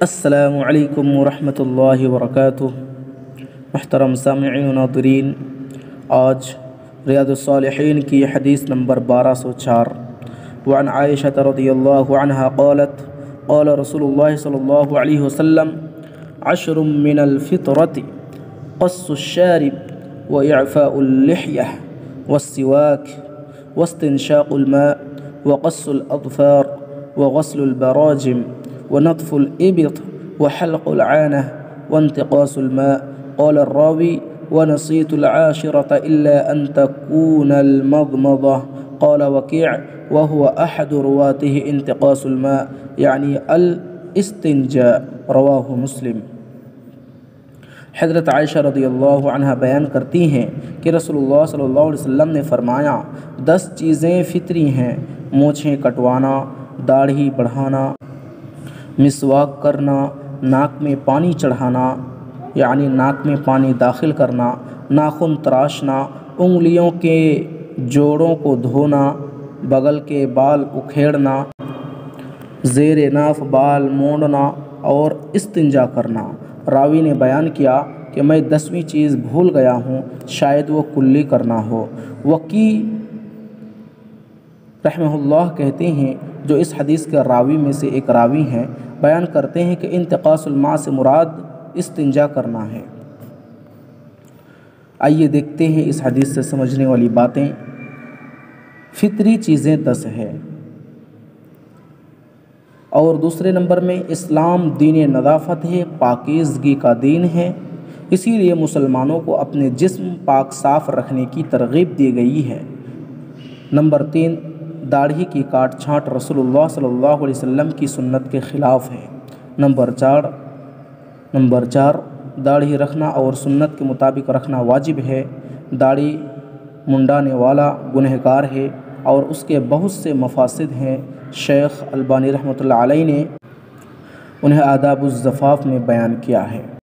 السلام علیکم ورحمۃ اللہ وبرکاتہ۔ محترم سامعین و ناظرین، آج ریاض الصالحین کی حدیث نمبر 1204 وعن عائشہ رضی اللہ عنہا قالت قال رسول اللہ صلی اللہ علیہ وسلم 10 من الفطرۃ قص الشارب وإعفاء اللحية والسواك واستنشاق الماء وقص الأظفار وغسل البراجم ونطف الإبط وحلق العانة وانتقاص الماء. قال الراوي ونسيت العاشرة إلا أن تكون المضمضة. قال وكيع وهو أحد رواته انتقاص الماء يعني الاستنجاء. رواه مسلم۔ حضرت عائشہ رضی اللہ عنہ بیان کرتی ہیں کہ رسول اللہ صلی اللہ علیہ وسلم نے فرمایا 10 چیزیں فطری ہیں: مونچھیں کٹوانا، داڑھی بڑھانا، مسواک کرنا، ناک میں پانی چڑھانا یعنی ناک میں پانی داخل کرنا، ناخن تراشنا، انگلیوں کے جوڑوں کو دھونا، بغل کے بال اکھیڑنا، زیر ناف بال مونڈنا اور استنجا کرنا۔ راوی نے بیان کیا کہ میں 10ویں چیز بھول گیا ہوں، شاید وہ کلی کرنا ہو۔ وکی رحمہ اللہ کہتے ہیں، جو اس حدیث کے راوی میں سے ایک راوی ہیں، بیان کرتے ہیں کہ انتقاص الماء سے مراد استنجا کرنا ہے۔ آئیے دیکھتے ہیں اس حدیث سے سمجھنے والی باتیں۔ فطری چیزیں 10 ہیں، اور دوسرے نمبر میں اسلام دین نظافت ہے، پاکیزگی کا دین ہے، اسی لیے مسلمانوں کو اپنے جسم پاک صاف رکھنے کی ترغیب دی گئی ہے۔ نمبر 3، داڑھی کی کاٹ چھانٹ رسول اللہ صلی اللہ علیہ وسلم کی سنت کے خلاف ہے۔ نمبر 4 داڑھی رکھنا اور سنت کے مطابق رکھنا واجب ہے۔ داڑھی منڈانے والا گنہگار ہے اور اس کے بہت سے مفاسد ہیں۔ شیخ البانی رحمۃ اللہ علیہ نے انہیں آداب الزفاف میں بیان کیا ہے۔